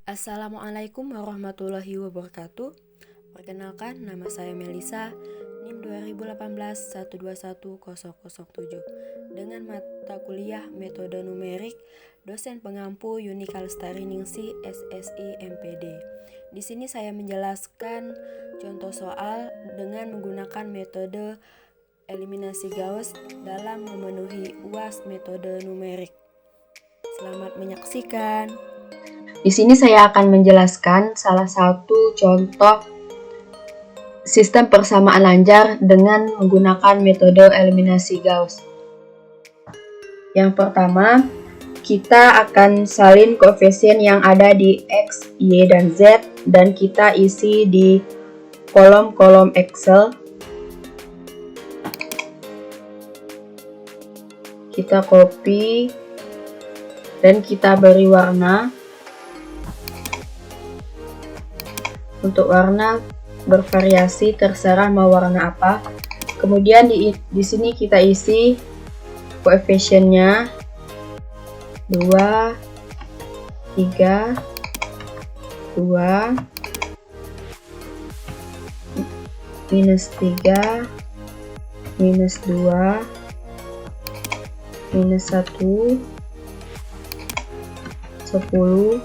Assalamualaikum warahmatullahi wabarakatuh. Perkenalkan, nama saya Melisa, NIM 2018121007, dengan mata kuliah Metode Numerik, dosen pengampu Yunika Lestari Ningsih, SSI MPD. Di sini saya menjelaskan contoh soal dengan menggunakan metode eliminasi Gauss dalam memenuhi UAS metode numerik. Selamat menyaksikan. Di sini saya akan menjelaskan salah satu contoh sistem persamaan lancar dengan menggunakan metode eliminasi Gauss. Yang pertama, kita akan salin koefisien yang ada di X, Y, dan Z dan kita isi di kolom-kolom Excel. Kita copy dan kita beri warna. Untuk warna bervariasi, terserah mau warna apa. Kemudian di sini kita isi koefisiennya 2, 3, 2, minus 3, minus 2, minus 1, 10,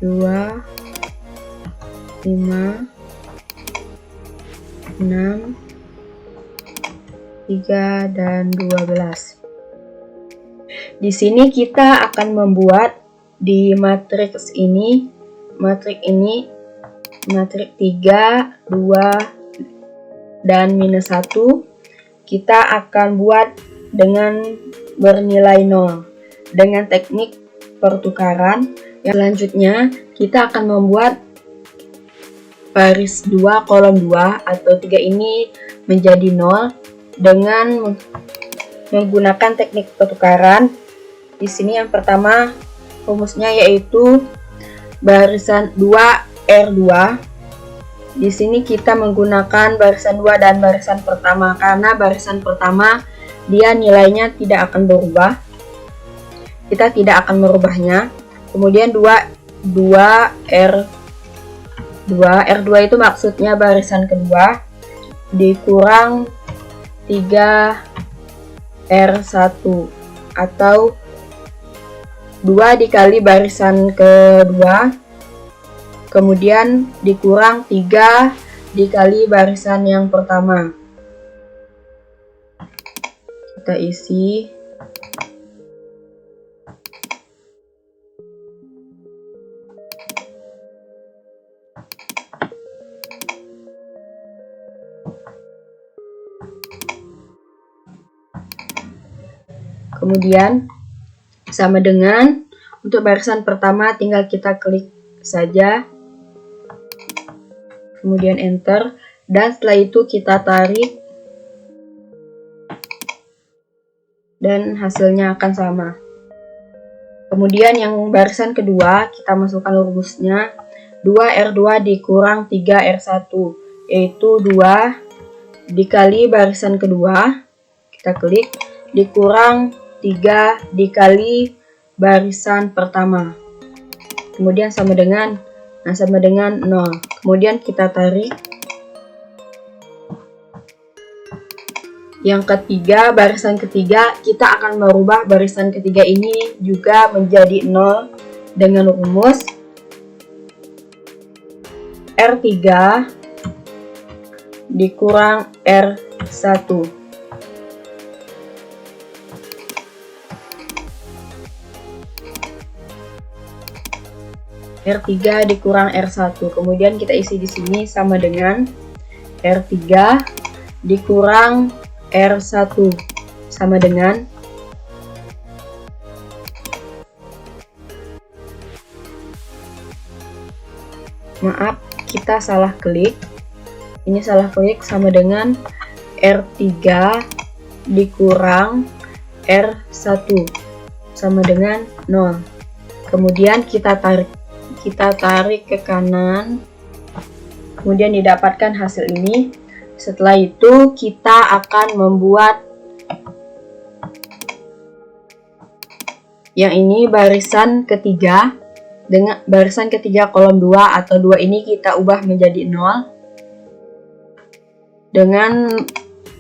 2, 5, 6, 3, dan 12. Di sini kita akan membuat di matriks ini, matriks 3, 2, dan minus 1, kita akan buat dengan bernilai 0 dengan teknik pertukaran. Yang selanjutnya kita akan membuat baris 2 kolom 2 atau 3 ini menjadi 0 dengan menggunakan teknik pertukaran. Di sini yang pertama rumusnya yaitu barisan 2R2. Di sini kita menggunakan barisan 2 dan barisan pertama karena barisan pertama dia nilainya tidak akan berubah. Kita tidak akan merubahnya. Kemudian 2R2 itu maksudnya barisan kedua dikurang 3R1 atau 2 dikali barisan kedua kemudian dikurang 3 dikali barisan yang pertama. Kita isi. Kemudian sama dengan untuk barisan pertama tinggal kita klik saja, kemudian enter, dan setelah itu kita tarik dan hasilnya akan sama. Kemudian yang barisan kedua kita masukkan rumusnya 2R2 dikurang 3R1 yaitu 2 dikali barisan kedua, kita klik, dikurang 3 dikali barisan pertama, kemudian sama dengan 0. Kemudian kita tarik. Yang ketiga, barisan ketiga, kita akan merubah barisan ketiga ini juga menjadi 0 dengan rumus R3 dikurang R1. R3 dikurang R1. Kemudian kita isi di sini sama dengan R3 dikurang R1 sama dengan maaf, kita salah klik. Ini salah klik sama dengan R3 dikurang R1 sama dengan 0. Kemudian kita tarik ke kanan, kemudian didapatkan hasil ini. Setelah itu kita akan membuat Yang ini barisan ketiga, dengan barisan ketiga kolom 2 atau 2 ini kita ubah menjadi 0 dengan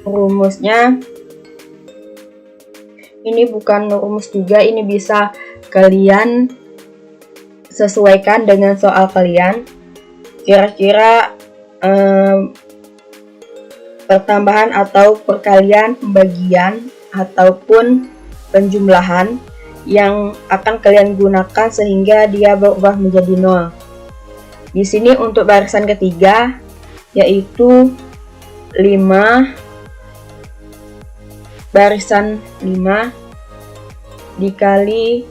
rumusnya. Ini bukan rumus juga, ini bisa kalian sesuaikan dengan soal kalian. Kira-kira pertambahan atau perkalian, pembagian ataupun penjumlahan yang akan kalian gunakan sehingga dia berubah menjadi 0. Di sini untuk barisan ketiga yaitu 5 barisan 5 dikali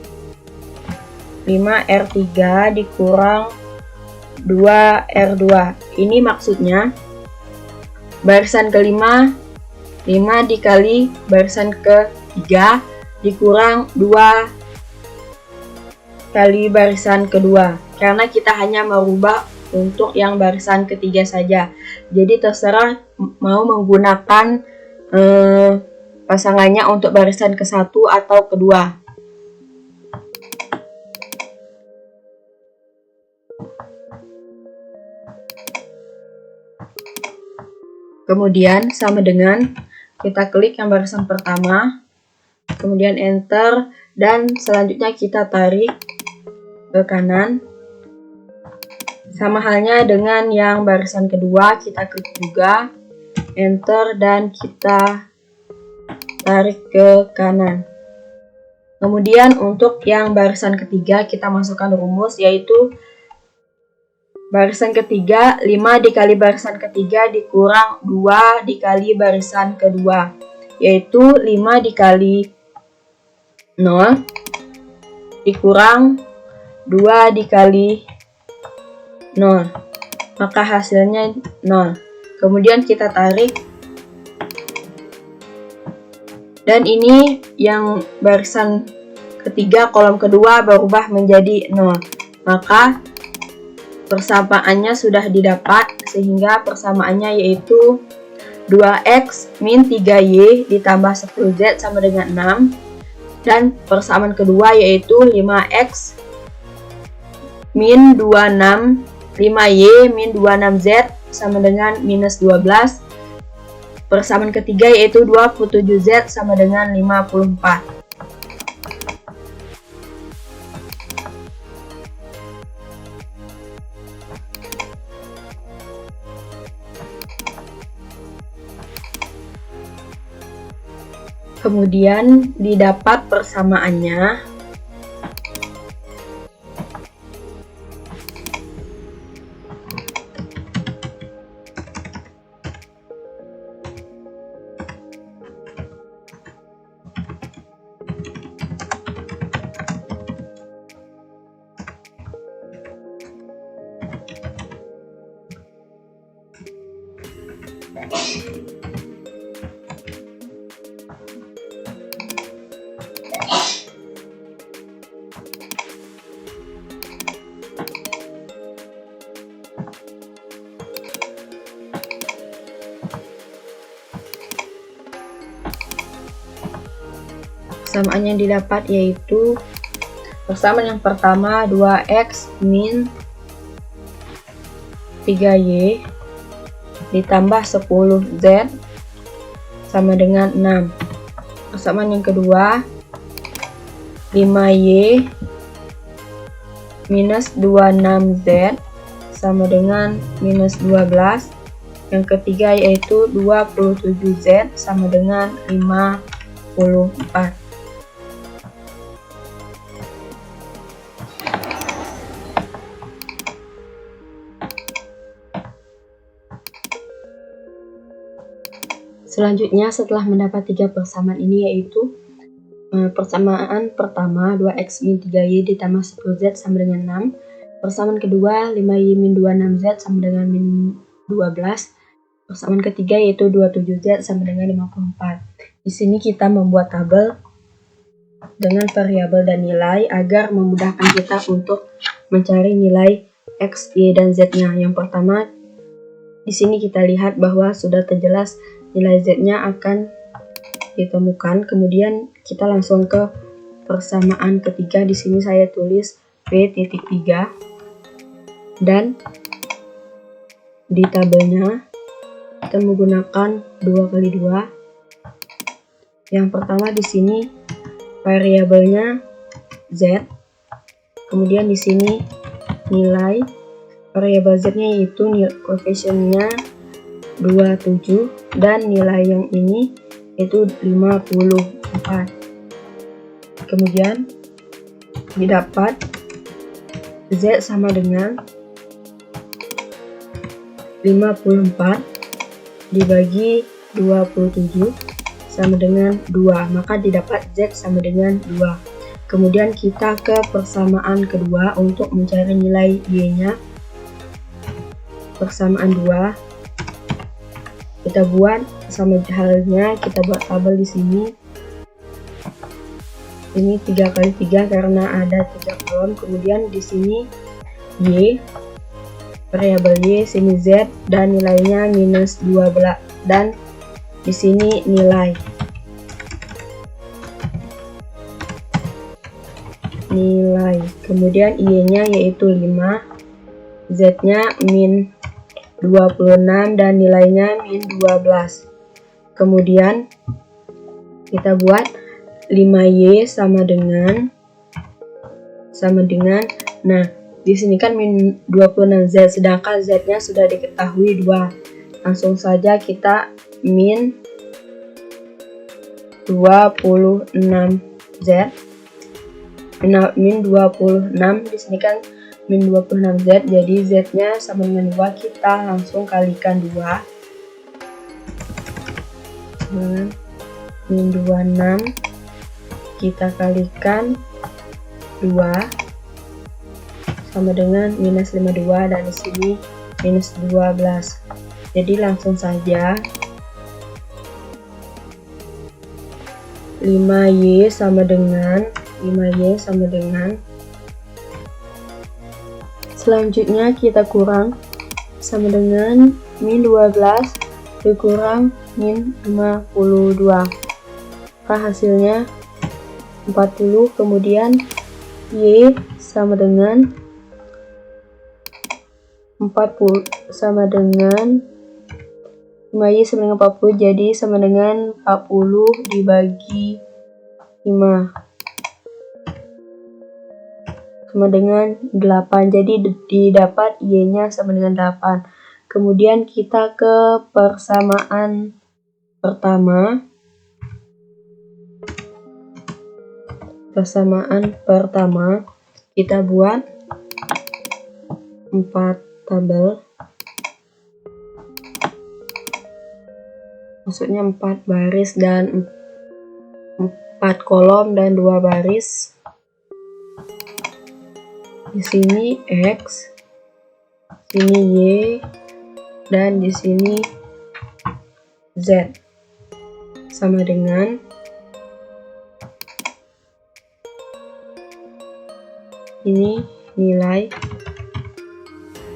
5R3 dikurang 2R2. Ini maksudnya barisan kelima 5 dikali barisan ketiga dikurang 2 kali barisan kedua, karena kita hanya merubah untuk yang barisan ketiga saja. Jadi terserah mau menggunakan pasangannya untuk barisan ke-1 atau kedua. Kemudian sama dengan kita klik yang barisan pertama, kemudian enter, dan selanjutnya kita tarik ke kanan. Sama halnya dengan yang barisan kedua, kita klik juga, enter, dan kita tarik ke kanan. Kemudian untuk yang barisan ketiga kita masukkan rumus, yaitu barisan ketiga 5 dikali barisan ketiga dikurang 2 dikali barisan kedua, yaitu 5 dikali 0 dikurang 2 dikali 0, maka hasilnya 0. Kemudian kita tarik, dan ini yang barisan ketiga kolom kedua berubah menjadi 0, maka persamaannya sudah didapat, sehingga persamaannya yaitu 2x min 3y ditambah 10z sama dengan 6, dan persamaan kedua yaitu 5x min 26 5y min 26z sama dengan minus 12. Persamaan ketiga yaitu 27z sama dengan 54. Kemudian didapat persamaannya. Persamaan yang didapat yaitu persamaan yang pertama 2x min 3y ditambah 10z sama dengan 6. Persamaan yang kedua 5y minus 26z sama dengan minus 12. Yang ketiga yaitu 27z sama dengan 54. Selanjutnya setelah mendapat 3 persamaan ini yaitu persamaan pertama 2x min 3y ditambah 10z sama dengan 6. Persamaan kedua 5y min 26z sama dengan min 12. Persamaan ketiga yaitu 27z sama dengan 54. Di sini kita membuat tabel dengan variabel dan nilai agar memudahkan kita untuk mencari nilai x, y, dan z-nya. Yang pertama di sini kita lihat bahwa sudah terjelas nilai z-nya akan ditemukan. Kemudian kita langsung ke persamaan ketiga. Di sini saya tulis P.3 dan di tabelnya kita menggunakan 2 kali 2. Yang pertama di sini variabelnya Z, kemudian di sini nilai variabel Z-nya yaitu koefisiennya 27 dan nilai yang ini itu 54. Kemudian didapat Z sama dengan 54 dibagi 27 sama dengan 2, maka didapat Z sama dengan 2. Kemudian kita ke persamaan kedua untuk mencari nilai Y-nya. Persamaan 2 kita buat sama halnya, kita buat tabel di sini. Ini 3 kali 3 karena ada 3 kolom. Kemudian di sini Y, variabel Y, sini Z dan nilainya minus 12 dan di sini nilai. Kemudian Y-nya yaitu 5, Z-nya min 26 dan nilainya min 12. Kemudian kita buat 5Y sama dengan nah di sini kan min 26 Z, sedangkan Z-nya sudah diketahui 2. Langsung saja kita min 26 Z. Min 26, di sini kan min 26 Z, jadi Z-nya sama dengan 2, kita langsung kalikan 2. Min 26 kita kalikan 2 sama dengan minus 52 dan di sini minus 12. Jadi langsung saja 5Y sama dengan selanjutnya kita kurang sama dengan min 12 dikurang min 52, maka hasilnya 40. Kemudian Y sama dengan 40 sama dengan 5Y sama dengan 40, jadi sama dengan 40 dibagi 5 sama dengan 8, jadi didapat Y-nya sama dengan 8. Kemudian kita ke persamaan pertama. Kita buat 4 tabel, maksudnya 4 baris dan 4 kolom dan 2 baris. Di sini X, sini Y, dan di sini Z sama dengan ini nilai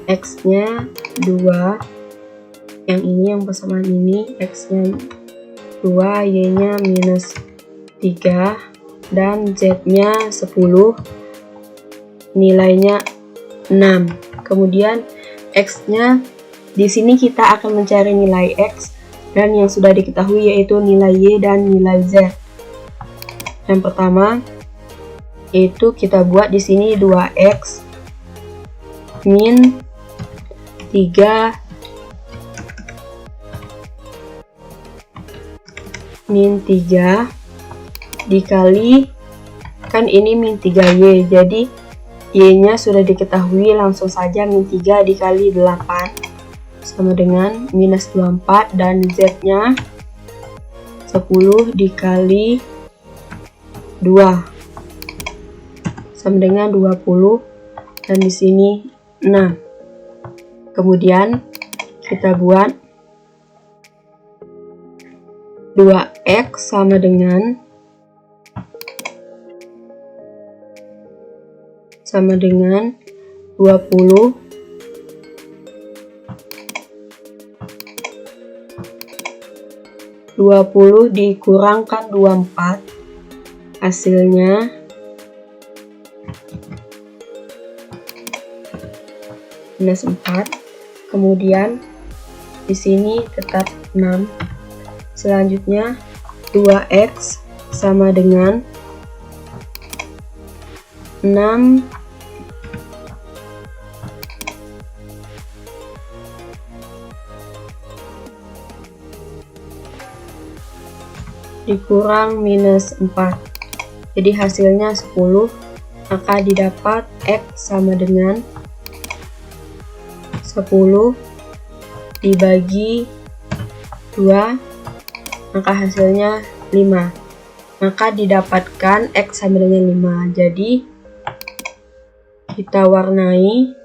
X-nya 2, yang ini yang persamaan ini X-nya 2, Y-nya minus 3, dan Z-nya 10, nilainya 6. Kemudian X-nya di sini kita akan mencari nilai X dan yang sudah diketahui yaitu nilai Y dan nilai Z. Yang pertama itu kita buat di sini 2X min 3 dikali, kan ini min 3Y, jadi Y-nya sudah diketahui, langsung saja min 3 dikali 8 sama dengan minus 24, dan Z-nya 10 dikali 2 sama dengan 20, dan di sini 6. Kemudian kita buat 2X sama dengan 20 dikurangkan 24, hasilnya minus 4. Kemudian di sini tetap 6. Selanjutnya 2x sama dengan 6 dikurang minus 4. Jadi hasilnya 10. Maka didapat x sama dengan 10 dibagi 2, maka hasilnya 5. Maka didapatkan x sama dengan 5. Jadi kita warnai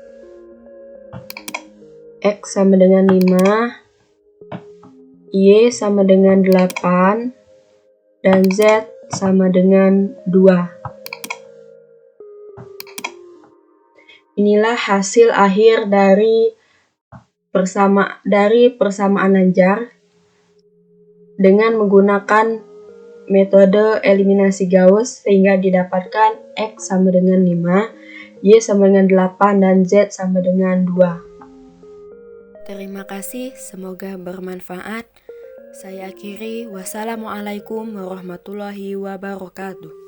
x sama dengan 5, y sama dengan 8, dan z sama dengan 2. Inilah hasil akhir dari persamaan lanjar dengan menggunakan metode eliminasi Gauss, sehingga didapatkan x sama dengan 5, y sama dengan 8, dan z sama dengan 2. Terima kasih, semoga bermanfaat. Saya akhiri, wassalamualaikum warahmatullahi wabarakatuh.